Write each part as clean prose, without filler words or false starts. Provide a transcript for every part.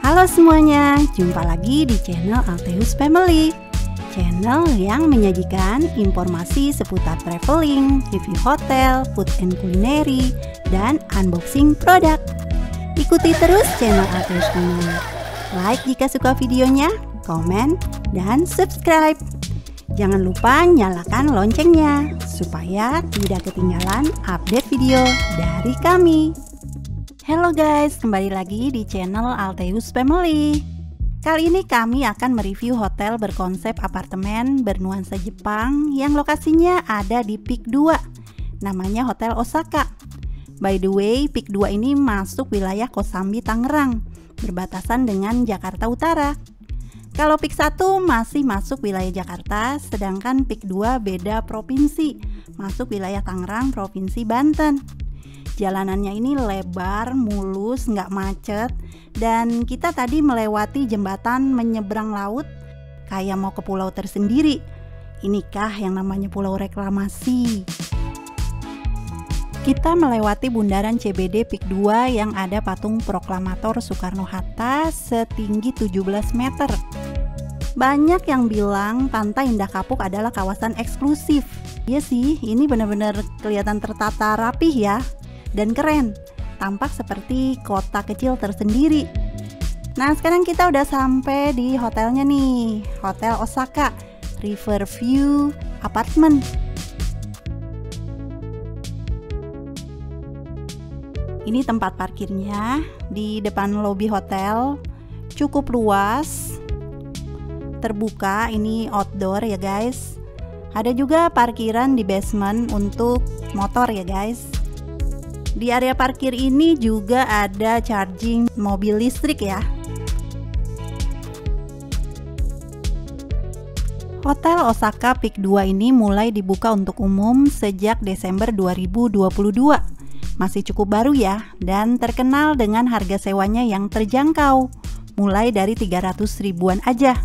Halo semuanya, jumpa lagi di channel Alteus Family, channel yang menyajikan informasi seputar traveling, review hotel, food and culinary, dan unboxing produk. Ikuti terus channel Alteus Family. Like jika suka videonya, komen, dan subscribe. Jangan lupa nyalakan loncengnya supaya tidak ketinggalan update video dari kami. Halo guys, kembali lagi di channel Alteus Family. Kali ini kami akan mereview hotel berkonsep apartemen bernuansa Jepang yang lokasinya ada di Peak 2. Namanya Hotel Osaka. By the way, Peak 2 ini masuk wilayah Kosambi, Tangerang, berbatasan dengan Jakarta Utara. Kalau Peak 1 masih masuk wilayah Jakarta, sedangkan Peak 2 beda provinsi, masuk wilayah Tangerang, Provinsi Banten. Jalanannya ini lebar, mulus, nggak macet, dan kita tadi melewati jembatan menyeberang laut kayak mau ke pulau tersendiri. Inikah yang namanya pulau reklamasi? Kita melewati bundaran CBD Peak 2 yang ada patung proklamator Soekarno-Hatta setinggi 17 meter. Banyak yang bilang Pantai Indah Kapuk adalah kawasan eksklusif. Iya sih, ini benar-benar kelihatan tertata rapih ya. Dan keren, tampak seperti kota kecil tersendiri. Nah, sekarang kita udah sampai di hotelnya nih, Hotel Osaka Riverview Apartment. Ini tempat parkirnya di depan lobi hotel, cukup luas, terbuka, ini outdoor ya guys. Ada juga parkiran di basement untuk motor ya guys. Di area parkir ini juga ada charging mobil listrik ya. Hotel Osaka Peak 2 ini mulai dibuka untuk umum sejak Desember 2022. Masih cukup baru ya, dan terkenal dengan harga sewanya yang terjangkau, mulai dari 300 ribuan aja.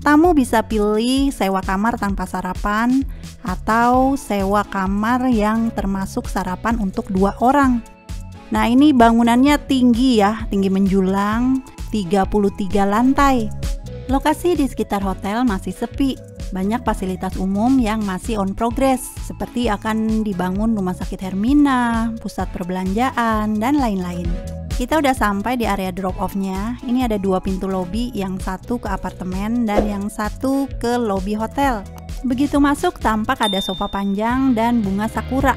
Tamu bisa pilih sewa kamar tanpa sarapan atau sewa kamar yang termasuk sarapan untuk 2 orang. Nah, ini bangunannya tinggi ya, tinggi menjulang 33 lantai. Lokasi di sekitar hotel masih sepi. Banyak fasilitas umum yang masih on progress, seperti akan dibangun rumah sakit Hermina, pusat perbelanjaan, dan lain-lain. Kita udah sampai di area drop off-nya. Ini ada 2 pintu lobi, yang satu ke apartemen dan yang satu ke lobi hotel. Begitu masuk tampak ada sofa panjang dan bunga sakura.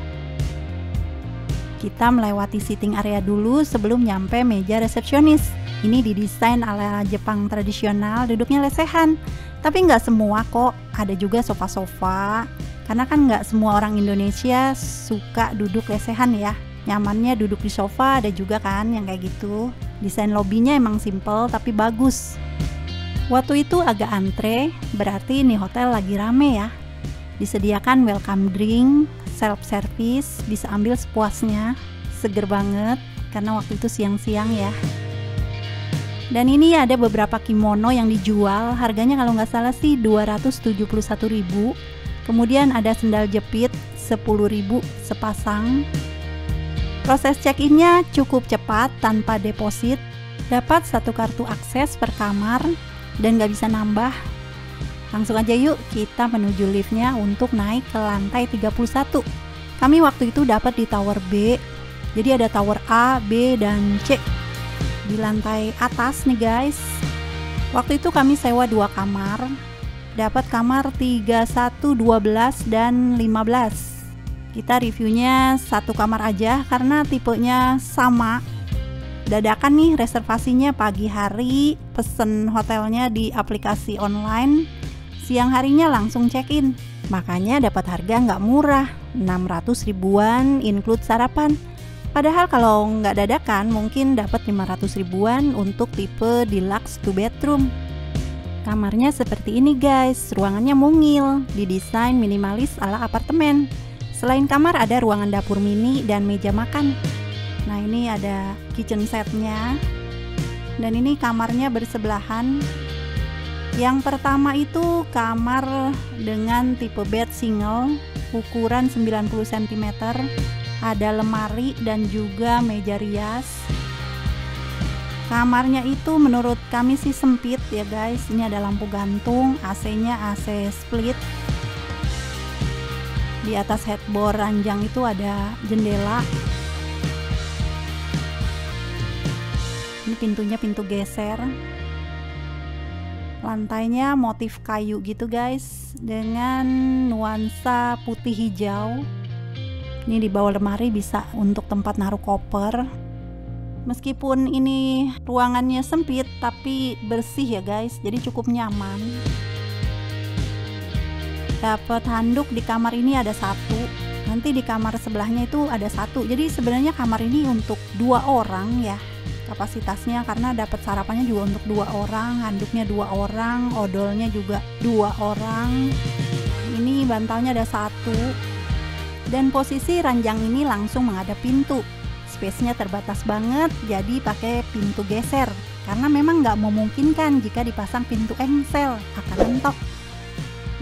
Kita melewati sitting area dulu sebelum nyampe meja resepsionis. Ini didesain ala Jepang tradisional, duduknya lesehan. Tapi nggak semua kok, ada juga sofa-sofa. Karena kan nggak semua orang Indonesia suka duduk lesehan ya. Nyamannya duduk di sofa, ada juga kan yang kayak gitu. Desain lobbynya emang simple tapi bagus. Waktu itu agak antre, berarti ini hotel lagi rame ya. Disediakan welcome drink, self service, bisa ambil sepuasnya. Seger banget karena waktu itu siang-siang ya. Dan ini ada beberapa kimono yang dijual, harganya kalau nggak salah sih 271.000. Kemudian ada sendal jepit 10.000 sepasang. Proses check-innya cukup cepat tanpa deposit. Dapat 1 kartu akses per kamar dan nggak bisa nambah. Langsung aja yuk kita menuju liftnya untuk naik ke lantai 31. Kami waktu itu dapat di tower B. Jadi ada tower A, B, dan C. Di lantai atas nih guys. Waktu itu kami sewa 2 kamar. Dapat kamar 31, 12, dan 15. Kita reviewnya 1 kamar aja karena tipenya sama. Dadakan nih reservasinya pagi hari, pesen hotelnya di aplikasi online, siang harinya langsung check-in. Makanya dapat harga nggak murah, 600 ribuan include sarapan. Padahal kalau nggak dadakan mungkin dapat 500 ribuan untuk tipe deluxe 2 bedroom. Kamarnya seperti ini guys, ruangannya mungil, didesain minimalis ala apartemen. Selain kamar ada ruangan dapur mini dan meja makan. Nah, ini ada kitchen setnya. Dan ini kamarnya bersebelahan. Yang pertama itu kamar dengan tipe bed single, ukuran 90 cm. Ada lemari dan juga meja rias. Kamarnya itu menurut kami sih sempit ya guys. Ini ada lampu gantung, AC-nya AC split. Di atas headboard ranjang itu ada jendela. Ini pintunya pintu geser. Lantainya motif kayu gitu guys, dengan nuansa putih hijau. Ini di bawah lemari bisa untuk tempat naruh koper. Meskipun ini ruangannya sempit tapi bersih ya guys, jadi cukup nyaman. Dapat handuk di kamar ini ada satu, nanti di kamar sebelahnya itu ada satu. Jadi sebenarnya kamar ini untuk 2 orang ya kapasitasnya, karena dapat sarapannya juga untuk 2 orang, handuknya 2 orang, odolnya juga 2 orang. Ini bantalnya ada satu, dan posisi ranjang ini langsung menghadap pintu. Space-nya terbatas banget, jadi pakai pintu geser karena memang nggak memungkinkan jika dipasang pintu engsel, akan mentok.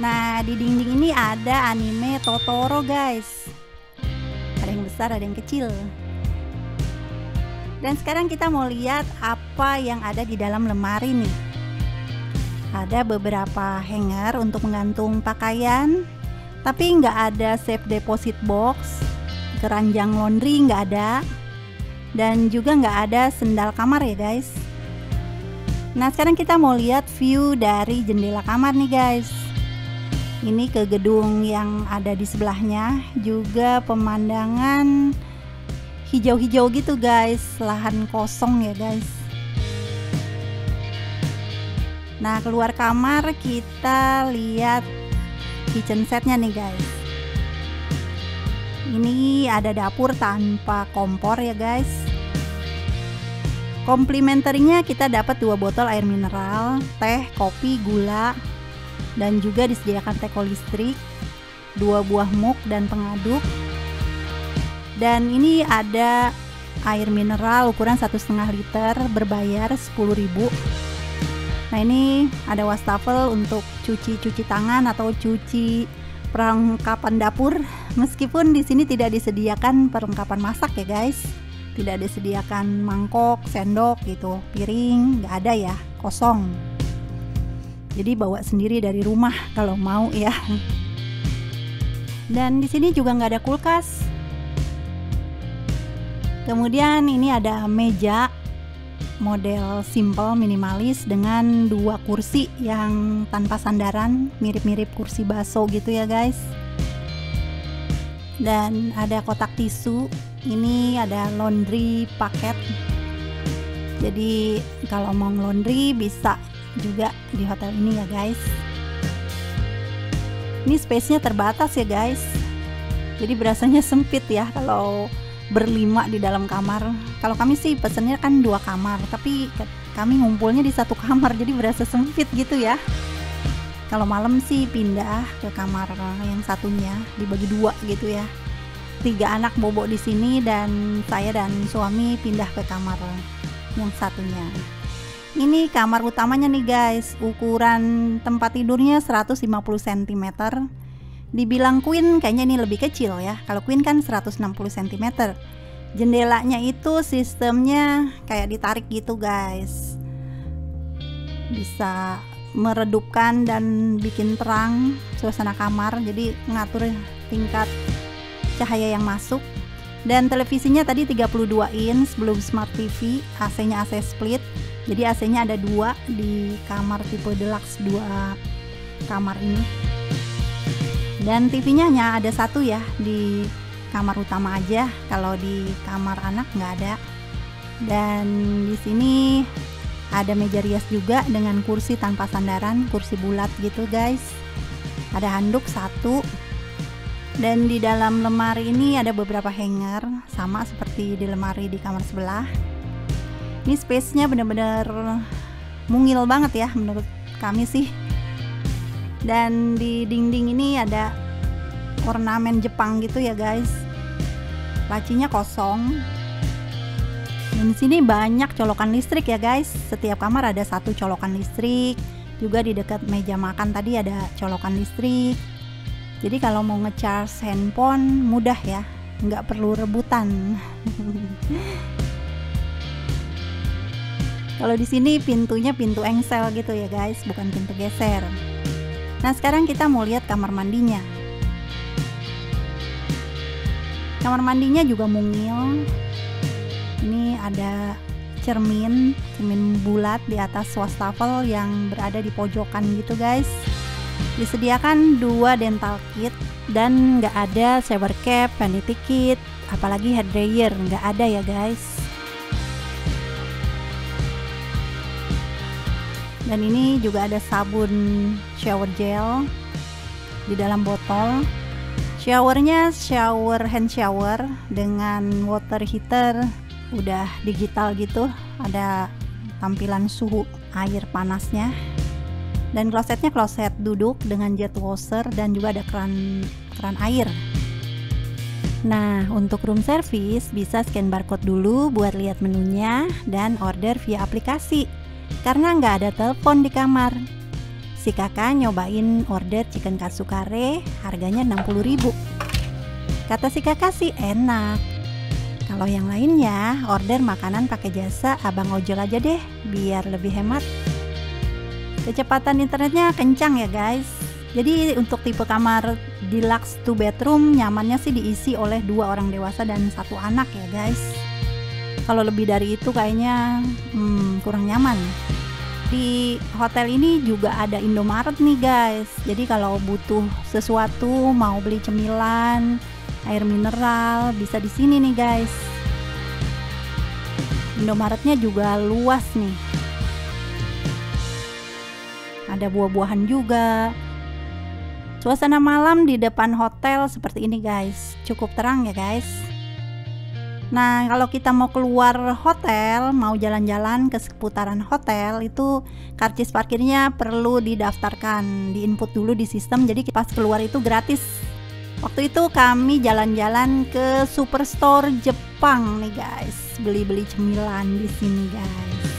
Nah, di dinding ini ada anime Totoro guys, ada yang besar ada yang kecil. Dan sekarang kita mau lihat apa yang ada di dalam lemari nih. Ada beberapa hanger untuk menggantung pakaian, tapi nggak ada safe deposit box. Keranjang laundry nggak ada, dan juga nggak ada sendal kamar ya guys. Nah, sekarang kita mau lihat view dari jendela kamar nih guys. Ini ke gedung yang ada di sebelahnya, juga pemandangan hijau-hijau gitu guys, lahan kosong ya guys. Nah, keluar kamar kita lihat kitchen setnya nih guys. Ini ada dapur tanpa kompor ya guys. Komplimenterinya kita dapat 2 botol air mineral, teh, kopi, gula, dan juga disediakan teko listrik, 2 buah mug dan pengaduk. Dan ini ada air mineral ukuran 1,5 liter, berbayar 10.000. Nah, ini ada wastafel untuk cuci tangan atau cuci perlengkapan dapur. Meskipun di sini tidak disediakan perlengkapan masak ya guys, tidak disediakan mangkok, sendok gitu, piring nggak ada ya, kosong. Jadi bawa sendiri dari rumah kalau mau ya. Dan di sini juga nggak ada kulkas. Kemudian ini ada meja model simple minimalis dengan 2 kursi yang tanpa sandaran, mirip-mirip kursi baso gitu ya guys. Dan ada kotak tisu. Ini ada laundry paket. Jadi kalau mau laundry bisa juga di hotel ini ya guys. Ini space-nya terbatas ya guys. Jadi berasanya sempit ya kalau berlima di dalam kamar. Kalau kami sih pesennya kan 2 kamar, tapi kami ngumpulnya di 1 kamar, jadi berasa sempit gitu ya. Kalau malam sih pindah ke kamar yang satunya, dibagi 2 gitu ya. 3 anak bobo di sini, dan saya dan suami pindah ke kamar yang satunya. Ini kamar utamanya nih guys, ukuran tempat tidurnya 150 cm. Dibilang queen kayaknya ini lebih kecil ya. Kalau queen kan 160 cm. Jendelanya itu sistemnya kayak ditarik gitu guys. Bisa meredupkan dan bikin terang suasana kamar. Jadi ngatur tingkat cahaya yang masuk. Dan televisinya tadi 32 inch, belum smart TV. AC-nya AC split. Jadi AC-nya ada 2 di kamar tipe deluxe 2 kamar ini. Dan TV-nya hanya ada 1 ya di kamar utama aja, kalau di kamar anak nggak ada. Dan di sini ada meja rias juga dengan kursi tanpa sandaran, kursi bulat gitu guys. Ada handuk 1. Dan di dalam lemari ini ada beberapa hanger, sama seperti di lemari di kamar sebelah. Ini space-nya bener-bener mungil banget ya menurut kami sih. Dan di dinding ini ada ornamen Jepang gitu ya guys. Lacinya kosong. Dan di sini banyak colokan listrik ya guys. Setiap kamar ada 1 colokan listrik. Juga di dekat meja makan tadi ada colokan listrik. Jadi kalau mau ngecharge handphone mudah ya, nggak perlu rebutan. Kalau di sini pintunya pintu engsel gitu ya guys, bukan pintu geser. Nah sekarang kita mau lihat kamar mandinya. Kamar mandinya juga mungil. Ini ada cermin bulat di atas wastafel yang berada di pojokan gitu guys. Disediakan 2 dental kit dan nggak ada shower cap, vanity kit, apalagi hair dryer nggak ada ya guys. Dan ini juga ada sabun shower gel di dalam botol. Showernya shower hand shower dengan water heater, udah digital gitu, ada tampilan suhu air panasnya. Dan klosetnya kloset duduk dengan jet washer dan juga ada keran air. Nah, untuk room service bisa scan barcode dulu buat lihat menunya dan order via aplikasi. Karena nggak ada telepon di kamar. Si kakak nyobain order chicken katsu kare, harganya 60.000. Kata si kakak sih enak. Kalau yang lainnya order makanan pakai jasa abang ojol aja deh, biar lebih hemat. Kecepatan internetnya kencang ya guys. Jadi untuk tipe kamar deluxe 2 bedroom nyamannya sih diisi oleh 2 orang dewasa dan 1 anak ya guys. Kalau lebih dari itu kayaknya kurang nyaman. Di hotel ini juga ada Indomaret nih guys. Jadi kalau butuh sesuatu, mau beli cemilan, air mineral, bisa di sini nih guys. Indomaretnya juga luas nih. Ada buah-buahan juga. Suasana malam di depan hotel seperti ini guys. Cukup terang ya guys. Nah, kalau kita mau keluar hotel, mau jalan-jalan ke seputaran hotel, itu karcis parkirnya perlu didaftarkan, diinput dulu di sistem, jadi pas keluar itu gratis. Waktu itu kami jalan-jalan ke Superstore Jepang nih guys, beli-beli cemilan di sini guys.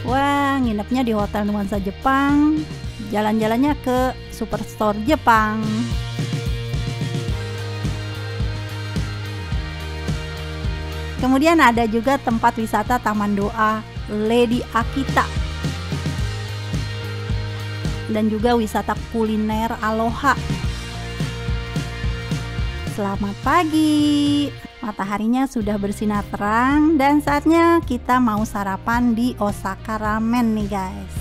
Wah, nginepnya di hotel nuansa Jepang, jalan-jalannya ke Superstore Jepang. Kemudian ada juga tempat wisata Taman Doa Lady Akita. Dan juga wisata kuliner Aloha. Selamat pagi. Mataharinya sudah bersinar terang dan saatnya kita mau sarapan di Osaka Ramen nih guys.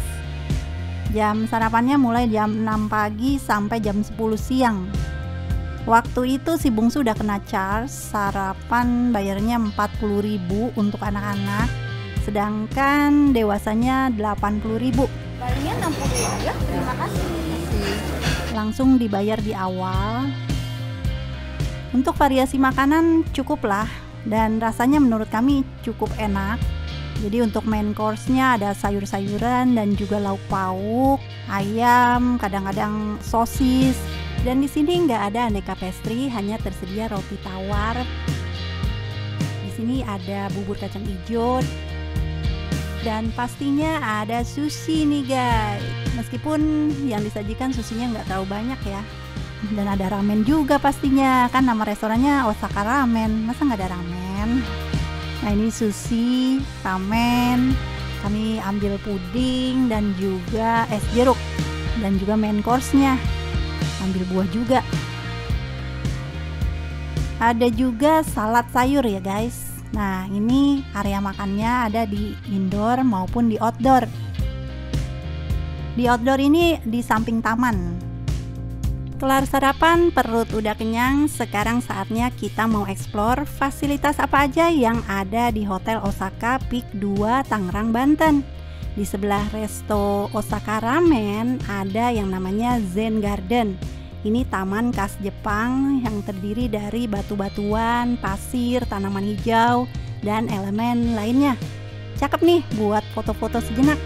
Jam sarapannya mulai jam 6 pagi sampai jam 10 siang. Waktu itu si bungsu udah kena charge, sarapan bayarnya 40.000 untuk anak-anak, sedangkan dewasanya 80.000. Bayarnya 60.000 ya, terima kasih. Langsung dibayar di awal. Untuk variasi makanan cukup lah, dan rasanya menurut kami cukup enak. Jadi untuk main course-nya ada sayur-sayuran dan juga lauk pauk, ayam, kadang-kadang sosis. Dan di sini nggak ada aneka pastry, hanya tersedia roti tawar. Di sini ada bubur kacang hijau dan pastinya ada sushi nih guys. Meskipun yang disajikan sushinya nggak terlalu banyak ya. Dan ada ramen juga pastinya, kan nama restorannya Osaka Ramen, masa nggak ada ramen? Nah ini sushi, ramen, kami ambil puding dan juga es jeruk dan juga main course-nya. Ambil buah juga. Ada juga salad sayur ya guys. Nah ini area makannya ada di indoor maupun di outdoor. Di outdoor ini di samping taman. Kelar sarapan, perut udah kenyang. Sekarang saatnya kita mau explore fasilitas apa aja yang ada di Hotel Osaka Peak 2 Tangerang, Banten. Di sebelah resto Osaka Ramen ada yang namanya Zen Garden. Ini taman khas Jepang yang terdiri dari batu-batuan, pasir, tanaman hijau, dan elemen lainnya. Cakep nih buat foto-foto sejenak.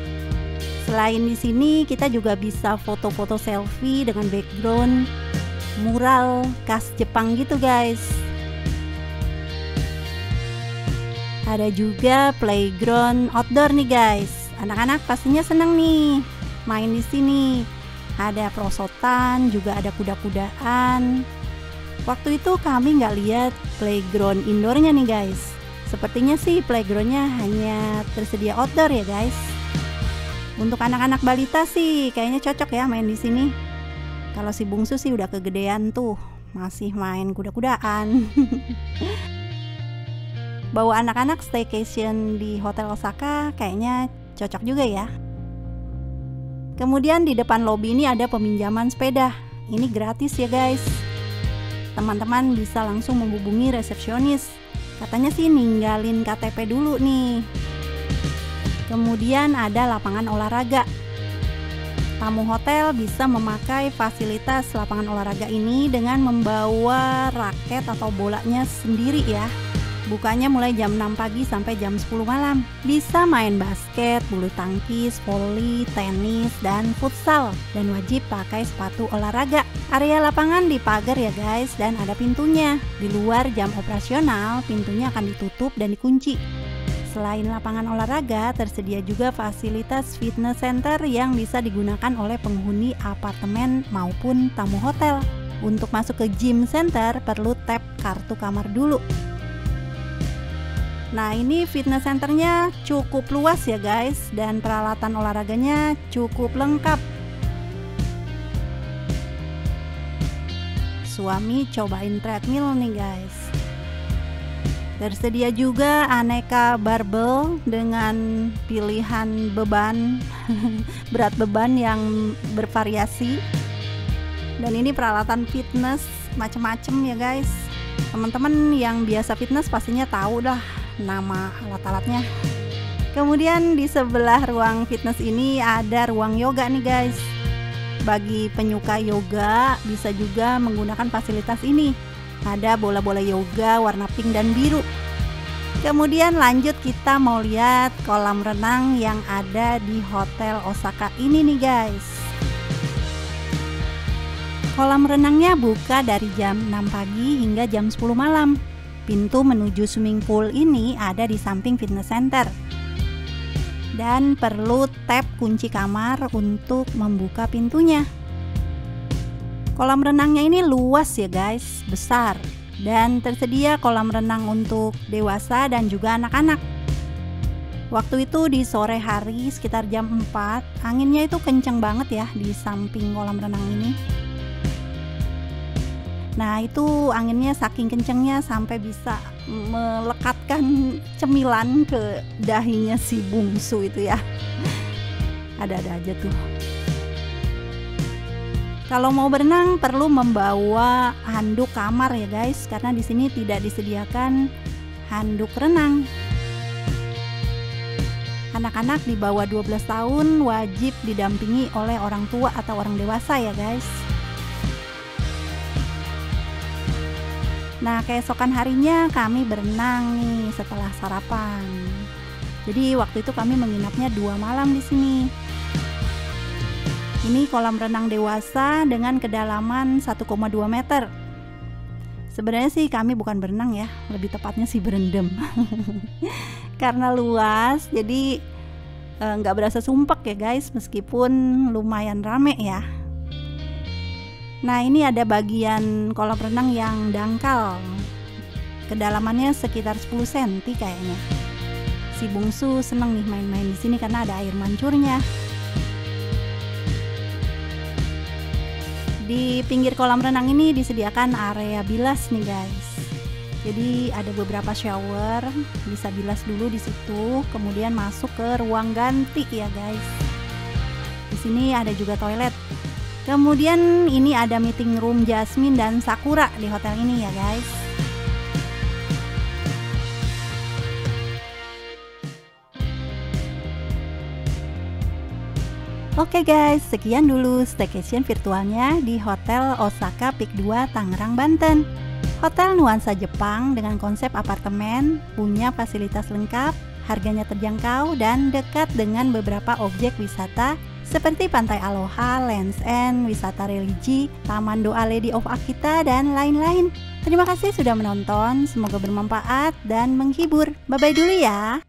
Selain di sini kita juga bisa foto-foto selfie dengan background mural khas Jepang gitu guys. Ada juga playground outdoor nih guys. Anak-anak pastinya seneng nih main di sini. Ada perosotan, juga ada kuda-kudaan. Waktu itu kami nggak lihat playground indoornya nih guys. Sepertinya sih playgroundnya hanya tersedia outdoor ya guys. Untuk anak-anak balita sih kayaknya cocok ya main di sini. Kalau si bungsu sih udah kegedean tuh, masih main kuda-kudaan. Bawa anak-anak staycation di Hotel Osaka kayaknya cocok juga ya. Kemudian di depan lobi ini ada peminjaman sepeda. Ini gratis ya guys. Teman-teman bisa langsung menghubungi resepsionis. Katanya sih ninggalin KTP dulu nih. Kemudian ada lapangan olahraga. Tamu hotel bisa memakai fasilitas lapangan olahraga ini dengan membawa raket atau bolanya sendiri ya. Bukanya mulai jam 6 pagi sampai jam 10 malam. Bisa main basket, bulu tangkis, voli, tenis, dan futsal. Dan wajib pakai sepatu olahraga. Area lapangan dipagar ya guys, dan ada pintunya. Di luar jam operasional, pintunya akan ditutup dan dikunci. Selain lapangan olahraga, tersedia juga fasilitas fitness center yang bisa digunakan oleh penghuni apartemen maupun tamu hotel. Untuk masuk ke gym center, perlu tap kartu kamar dulu. Nah, ini fitness centernya cukup luas ya guys, dan peralatan olahraganya cukup lengkap. Suami cobain treadmill nih guys. Tersedia juga aneka barbel dengan pilihan beban, berat beban yang bervariasi. Dan ini peralatan fitness macem-macem ya guys. Teman-teman yang biasa fitness pastinya tahu dah nama alat-alatnya. Kemudian di sebelah ruang fitness ini ada ruang yoga nih guys. Bagi penyuka yoga bisa juga menggunakan fasilitas ini. Ada bola-bola yoga warna pink dan biru. Kemudian lanjut kita mau lihat kolam renang yang ada di Hotel Osaka ini nih guys. Kolam renangnya buka dari jam 6 pagi hingga jam 10 malam. Pintu menuju swimming pool ini ada di samping fitness center. Dan perlu tap kunci kamar untuk membuka pintunya. Kolam renangnya ini luas ya guys, besar. Dan tersedia kolam renang untuk dewasa dan juga anak-anak. Waktu itu di sore hari sekitar jam 4, anginnya itu kenceng banget ya di samping kolam renang ini. Nah itu anginnya saking kencengnya sampai bisa melekatkan cemilan ke dahinya si bungsu itu ya. Ada-ada aja tuh. Kalau mau berenang perlu membawa handuk kamar ya guys, karena di sini tidak disediakan handuk renang. Anak-anak di bawah 12 tahun wajib didampingi oleh orang tua atau orang dewasa ya guys. Nah, keesokan harinya kami berenang nih setelah sarapan. Jadi waktu itu kami menginapnya 2 malam di sini. Ini kolam renang dewasa dengan kedalaman 1,2 meter. Sebenarnya sih kami bukan berenang ya, lebih tepatnya sih berendam. Karena luas, jadi nggak berasa sumpek ya guys, meskipun lumayan rame ya. Nah ini ada bagian kolam renang yang dangkal. Kedalamannya sekitar 10 cm kayaknya. Si bungsu seneng nih main-main di sini karena ada air mancurnya. Di pinggir kolam renang ini disediakan area bilas nih guys. Jadi ada beberapa shower, bisa bilas dulu di situ, kemudian masuk ke ruang ganti ya guys. Di sini ada juga toilet. Kemudian ini ada meeting room Jasmine dan Sakura di hotel ini ya guys. Oke guys, sekian dulu staycation virtualnya di Hotel Osaka Peak 2 Tangerang, Banten. Hotel nuansa Jepang dengan konsep apartemen, punya fasilitas lengkap, harganya terjangkau dan dekat dengan beberapa objek wisata seperti Pantai Aloha, Land's End, wisata religi, Taman Doa Lady of Akita, dan lain-lain. Terima kasih sudah menonton, semoga bermanfaat dan menghibur. Bye-bye dulu ya.